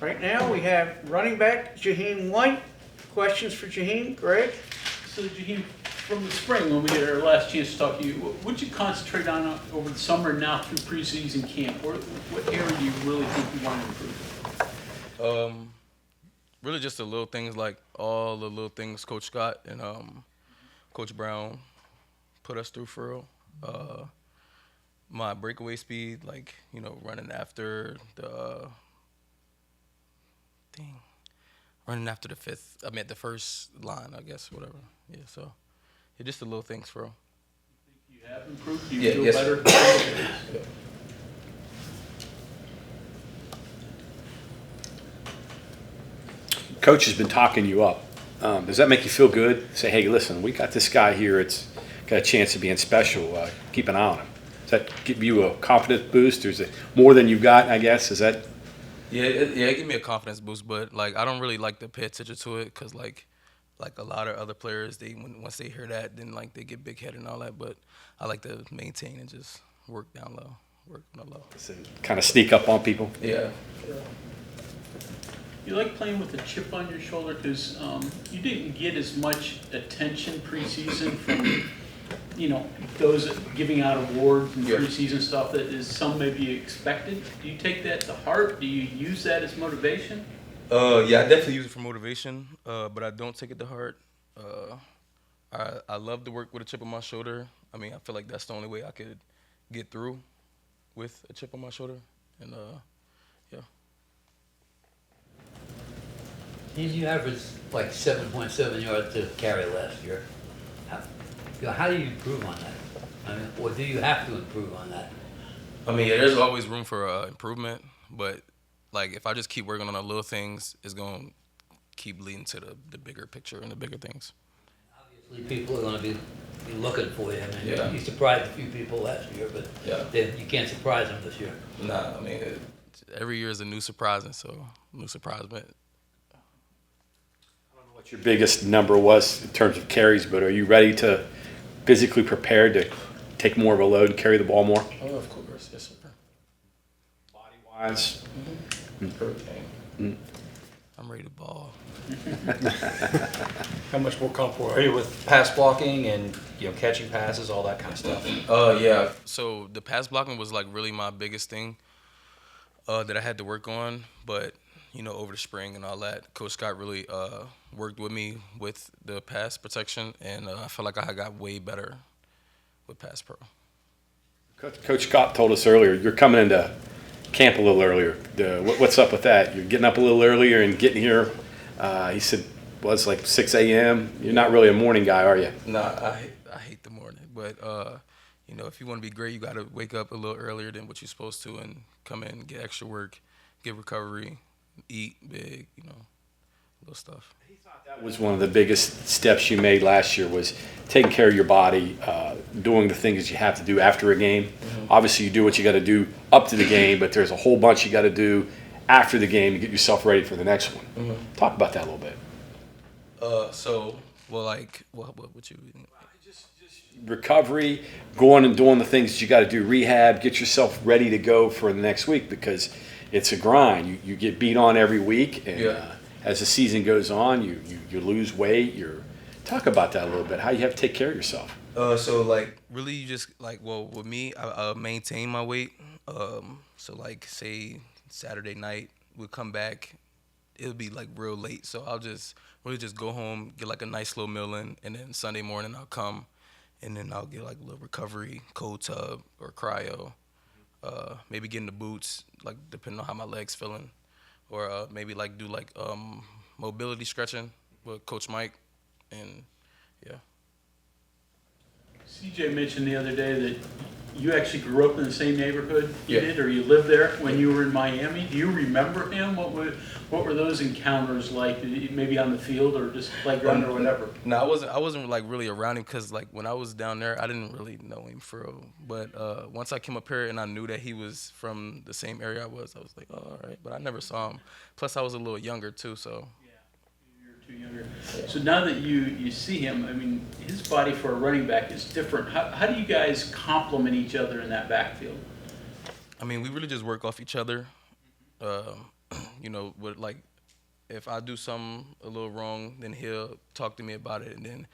Right now, we have running back Jahiem White. Questions for Jahiem, Greg? So, Jahiem, from the spring, when we had our last chance to talk to you, what'd you concentrate on over the summer and now through preseason camp? What area do you really think you want to improve? Really just the little things, like all the little things Coach Scott and Coach Brown put us through for real. My breakaway speed, like, running after the running after the first line, I guess, whatever. Yeah, so just the little things for real. You have improved? Do you Yeah, feel yes, better? Yeah. Coach has been talking you up. Does that make you feel good? Say, hey, listen, we got this guy here. It's got a chance of being special. Keep an eye on him. Does that give you a confidence boost, or is it more than you've got? I guess is that. Yeah, it gave me a confidence boost, but like I don't really like to pay attention to it because like a lot of other players, once they hear that, then like they get big headed and all that. But I like to maintain and just work down low, work on the low. Kind of sneak up on people. Yeah. You like playing with a chip on your shoulder because you didn't get as much attention preseason from, those giving out awards and Yeah. preseason stuff that is some maybe expected. Do you take that to heart? Do you use that as motivation? Yeah, I definitely use it for motivation, but I don't take it to heart. I love to work with a chip on my shoulder. I mean, I feel like that's the only way I could get through with a chip on my shoulder, and yeah. You averaged like 7.7 yards to carry last year. How do you improve on that? I mean, or do you have to improve on that? I mean, there's always room for improvement, but like if I just keep working on the little things, it's gonna keep leading to the bigger picture and the bigger things. Obviously, people are going to be looking for you. I mean, Yeah. you surprised a few people last year, but Yeah. you can't surprise them this year. Nah, I mean, every year is a new surprise, and so new surprisement. What your biggest number was in terms of carries, but are you ready to physically prepared to take more of a load and carry the ball more? Oh, of course, yes, sir. Body wise. I'm ready to ball. How much more comfortable are you with pass blocking and catching passes, all that kind of stuff? Yeah. So the pass blocking was like really my biggest thing that I had to work on, but over the spring and all that, Coach Scott really worked with me with the pass protection, and I feel like I got way better with pass pro. Coach Scott told us earlier you're coming into camp a little earlier. What's up with that? You're getting up a little earlier and getting here. He said, well, it's like 6 a.m. You're not really a morning guy, are you? Nah, I hate the morning, but if you want to be great, you got to wake up a little earlier than what you're supposed to and come in, get extra work, get recovery, eat big, little stuff. He thought that was one of the biggest steps you made last year was taking care of your body, doing the things you have to do after a game. Mm-hmm. Obviously, you do what you got to do up to the game, but there's a whole bunch you got to do after the game to get yourself ready for the next one. Mm-hmm. Talk about that a little bit. What you? Just recovery, going and doing the things that you got to do, rehab, get yourself ready to go for the next week because it's a grind. You get beat on every week, and as the season goes on, you lose weight. Talk about that a little bit. How you have to take care of yourself. So like really, you just with me, I maintain my weight. So like say Saturday night, we'll come back. It'll be like real late, so I'll just really just go home, get like a nice little meal in, and then Sunday morning I'll come, and then I'll get like a little recovery, cold tub or cryo. Maybe get in the boots, like depending on how my legs feeling, or maybe like do like mobility stretching with Coach Mike, and yeah. CJ mentioned the other day that you actually grew up in the same neighborhood you Yeah. did, or you lived there when you were in Miami. Do you remember him? What were those encounters like? Maybe on the field or just playground or whatever? No, I wasn't like really around him because like when I was down there, I didn't really know him for real. But once I came up here and I knew that he was from the same area I was like, oh, all right. But I never saw him. Plus, I was a little younger too, so. Too younger. So now that you see him, I mean, his body for a running back is different. How do you guys complement each other in that backfield? I mean, we really just work off each other. you know, with like, if I do something a little wrong, then he'll talk to me about it, and then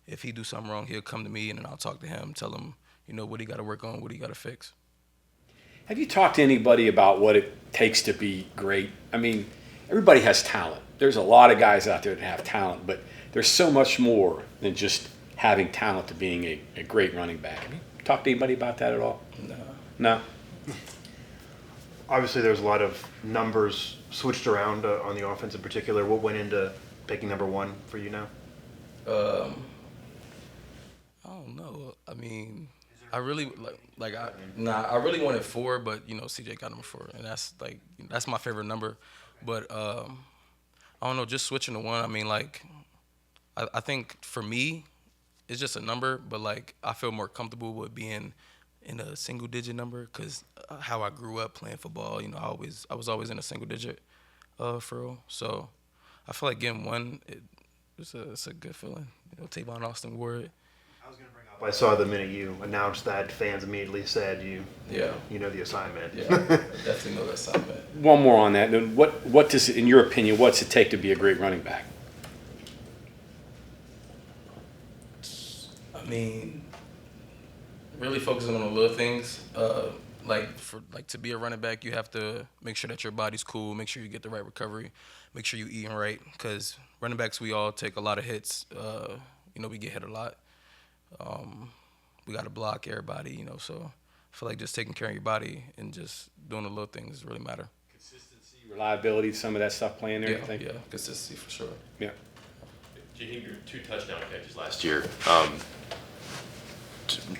if he do something wrong, he'll come to me, and then I'll talk to him, tell him, you know, what he got to work on, what he got to fix. Have you talked to anybody about what it takes to be great? I mean, everybody has talent. There's a lot of guys out there that have talent, but there's so much more than just having talent to being a great running back. Have you talked to anybody about that at all? No. No? Obviously, there's a lot of numbers switched around on the offense in particular. What went into picking number one for you now? I don't know. I mean, I really I really wanted 4, but you know, CJ got number 4, and that's my favorite number. But I don't know, just switching to 1. I mean, like, I think for me, it's just a number, but like I feel more comfortable with being in a single digit number because how I grew up playing football, you know, I was always in a single digit for real. So I feel like getting 1, it's a good feeling. You know, Tavon Austin wore it. I was going to bring up. I saw the minute you announced that, fans immediately said you know the assignment. Yeah, I definitely know that assignment. One more on that. What does, in your opinion, what's it take to be a great running back? I mean, really focusing on the little things. To be a running back, you have to make sure that your body's cool, make sure you get the right recovery, make sure you're eating right. Because running backs, we all take a lot of hits. You know, we get hit a lot. We got to block everybody, you know. So I feel like just taking care of your body and just doing the little things really matter. Consistency, reliability, some of that stuff playing there, Yeah, you think? yeah, consistency for sure. Yeah. Jahiem, your 2 touchdown catches last year.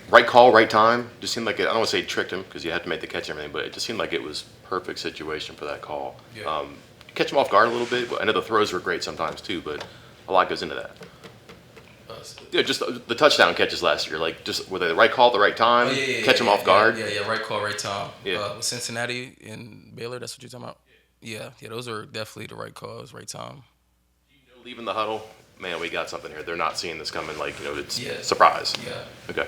Right call, right time. Just seemed like it. I don't want to say tricked him because you had to make the catch and everything, but it just seemed like it was perfect situation for that call. Yeah. Catch him off guard a little bit. I know the throws were great sometimes too, but a lot goes into that. Yeah, just the touchdown catches last year. Like, just were they the right call at the right time? Catch him off guard. Yeah, right call, right time. Yeah. With Cincinnati and Baylor, that's what you're talking about. Yeah, those are definitely the right calls, right time. Leaving the huddle, man, we got something here. They're not seeing this coming. Like, you know, it's surprise. Yeah. Okay.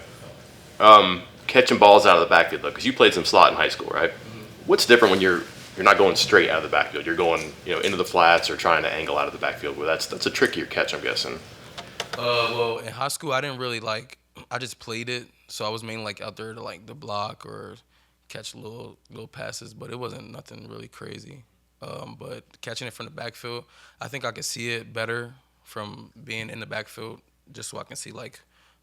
Catching balls out of the backfield though, because you played some slot in high school, right? Mm-hmm. What's different when you're not going straight out of the backfield? You're going, you know, into the flats or trying to angle out of the backfield. Well, that's a trickier catch, I'm guessing. Well, in high school, I didn't really I just played it, so I was mainly out there to the block or catch little passes, but it wasn't nothing really crazy. But catching it from the backfield, I think I could see it better from being in the backfield, just so I can see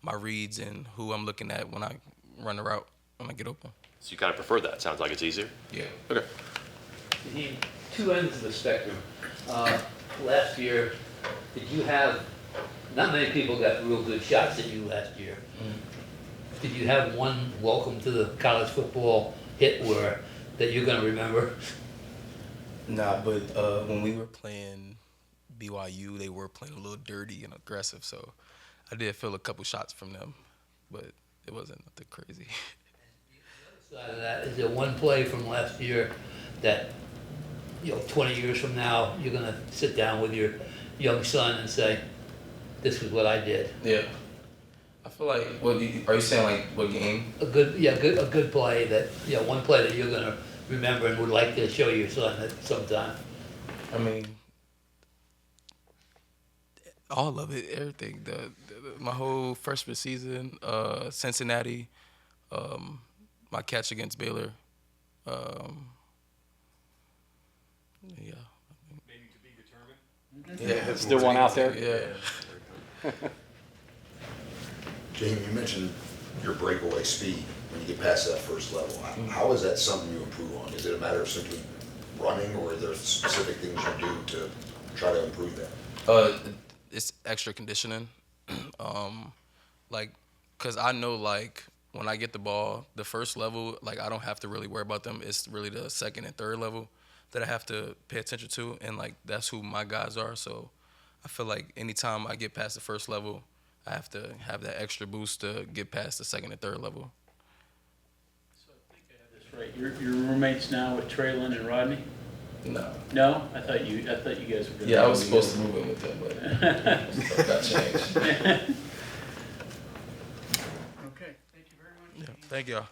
my reads and who I'm looking at when I run the route when I get open. So you kind of prefer that? Sounds like it's easier. Yeah. Okay. Two ends of the spectrum. Last year, did you have, not many people got real good shots at you last year. Did you have one welcome to the college football hit that you're going to remember? Nah, but when we were playing BYU, they were playing a little dirty and aggressive, so I did feel a couple shots from them, but it wasn't nothing crazy. The other side of that, is there one play from last year that, 20 years from now, you're going to sit down with your young son and say, this is what I did? Yeah. I feel like, are you saying what game? A good play that, one play that you're going to remember and would like to show your son at some time. I mean, all of it, everything. My whole freshman season, Cincinnati, my catch against Baylor. Yeah. Maybe to be determined. Yeah, still one out there. Yeah. Jahiem, you mentioned your breakaway speed when you get past that first level. How is that something you improve on? Is it a matter of simply running, or are there specific things you do to try to improve that? It's extra conditioning. Cause I know when I get the ball, the first level, I don't have to really worry about them. It's really the second and third level that I have to pay attention to, and that's who my guys are. So I feel like anytime I get past the first level, I have to have that extra boost to get past the second and third level. So I think I have this right. Your roommates now with Traylon and Rodney? No. No? I thought you guys were going to. Yeah, I was supposed to move in with them, but stuff got changed. Okay, thank you very much. Yeah, thank y'all.